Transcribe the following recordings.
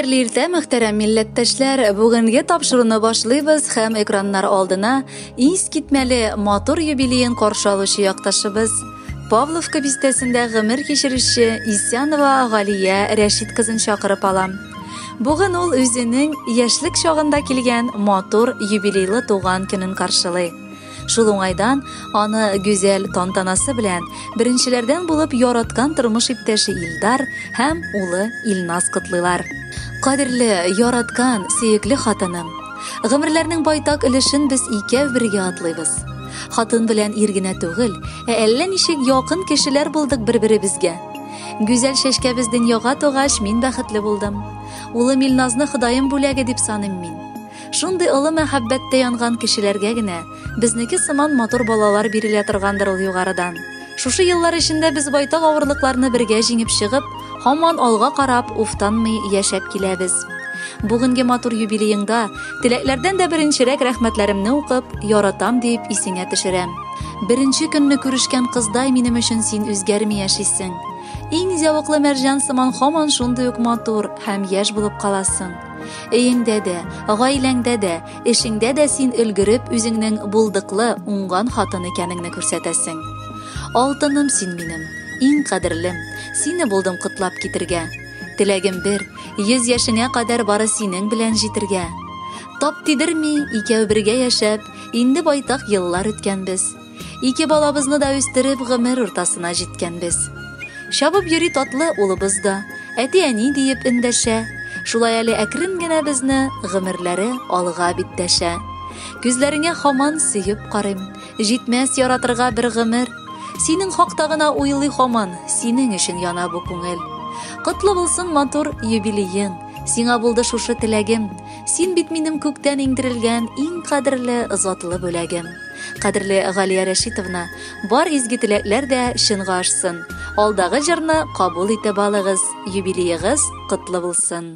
Хәерле иртә, мөхтәрәм милләттәшләр. Бүгенге тапшыруны башлыйбыз һәм экраннар алдына ис китмәле матур юбилейын каршы алучы якташыбыз Павловка бистәсендә гомер кичерүче Исянова Галия Рәшит кызын чакырып алам. Бүген ул үзенең яшьлек чагында килгән матур юбилейлы туган көнен каршылый. Шул уңайдан аны гүзәл тантанасы белән беренчеләрдән булып яраткан тормыш иптәше Илдар һәм улы Илназ котлыйлар. Кадерле, яраткан, сөекле хатыным. Гомерләрнең байтак өлешен без икәү бергә атлыйбыз. Хатын белән ир генә түгел, әллә ничек якын кешеләр булдык бер-беребезгә. Гүзәл шәшкәбез дөньяга тугач мин бәхетле булдым. Улым Илназны Ходаем бүләге дип саныйм мин. Шундый олы мәхәббәттә янган кешеләргә генә безнеке сыман матур балалар бирелә торгандыр ул югарыдан. Шушы еллар эчендә без байтак авырлыкларны бергә җиңеп чыгып, һаман алга карап, уфтанмый яшәп киләбез. Бүгенге матур юбилееңда теләкләрдән дә беренчерәк рәхмәтләремне укып, яратам дип исеңә төшерәм. Беренче көнне күрешкән кыздай минем өчен син үзгәрми яшисең. Иң зәвыклы мәрҗан сыман һаман шундый ук матур һәм яшь булып каласың. Өеңдә дә, гаиләңдә дә, эшеңдә дә син өлгереп үзеңнең булдыклы, уңган хатын икәнеңне күрсәтәсең. Алтыным син минем, иң кадерлем, сине булдым котлап китергә. Теләгем бер, 100 яшенә кадәр бары синең белән җитергә. Тап тидерми, икәү бергә яшәп, инде байтак еллар үткәнбез. Ике балабызны да үстереп, гомер уртасына җиткәнбез. Шабып йөри татлы улыбыз да, әти-әни диеп эндәшә. Шулай әле әкрен генә безне гомерләре алга биттәшә. Күзләреңә һаман сөеп карыйм, җитмәс яратырга бер гомер. Синең хакта гына уйлый һаман, синең өчен яна бу күңел. Котлы булсын матур юбилеең, сиңа булды шушы теләгем. Син бит минем күктән иңдерелгән иң кадерле затлы бүләгем. Кадерле Галия Рәшитовна, бар изге теләкләр дә чынга ашсын. Алдагы җырны кабул итеп алыгыз. Юбилеегыз котлы булсын.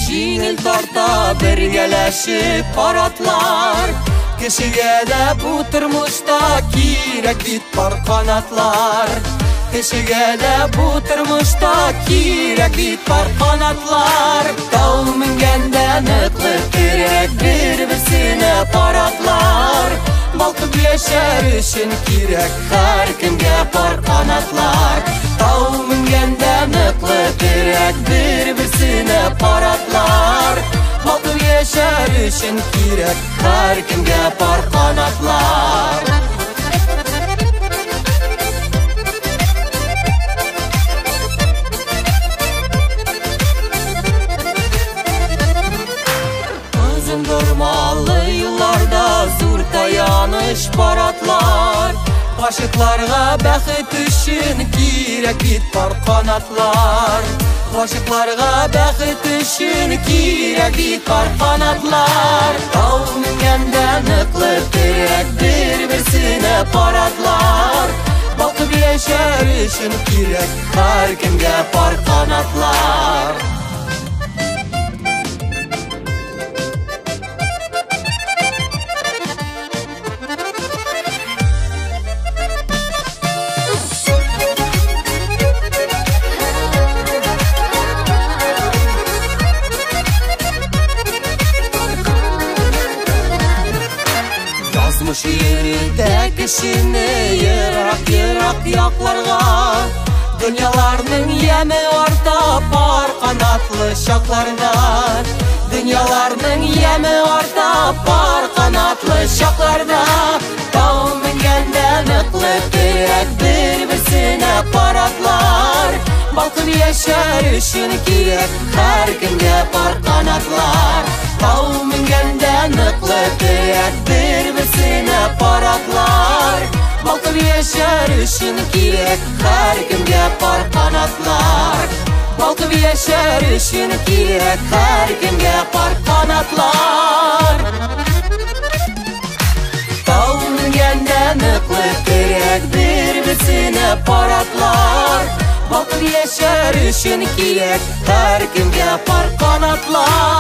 Җиңел тарта бергәләшеп паратлар. Кешегә дә бу тормышта кирәк бит пар канатлар. Кешегә дә бу тормышта кирәк бит пар канатлар. Тау менгәндә ныклы кирәк бер-берсенә паратлар. Балкып яшәр өчен кирәк һәр кемгә пар канатлар. Тау менгәндә ныклы кирәк бер-берсенә паратлар. Балкып яшәр өчен кирәк һәр кемгә пар канатлар. Озын дормалы юлларда зур таяныш паратлар. Гашыкларга бәхет өчен кирәк бит пар канатлар. Гашыкларга бәхет өчен кирәк бит пар канатлар. Тау менгәндә ныклы кирәк бер-берсенә паратлар. Балкып яшәр өчен кирәк һәр кемгә пар канатлар. Ширдә кешене ерак-ерак якларга. Дөньяларның яме арта пар канатлы чакларда. Дөньяларның яме арта пар канатлы чакларда. Тау менгәндә ныклы кирәк бер-берсенә паратлар. Балкып яшәр өчен кирәк һәр кемгә пар канатлар. Тау менгәндә ныклы кирәк бер-берсенә паратлар. Балкып яшәр өчен кирәк һәр кемгә пар канатлар. Балкып яшәр өчен кирәк һәр кемгә пар канатлар. Тау менгәндә ныклы кирәк бер-берсенә паратлар. Бакыр яшәр өчен кирәк һәр кемгә пар канатлар.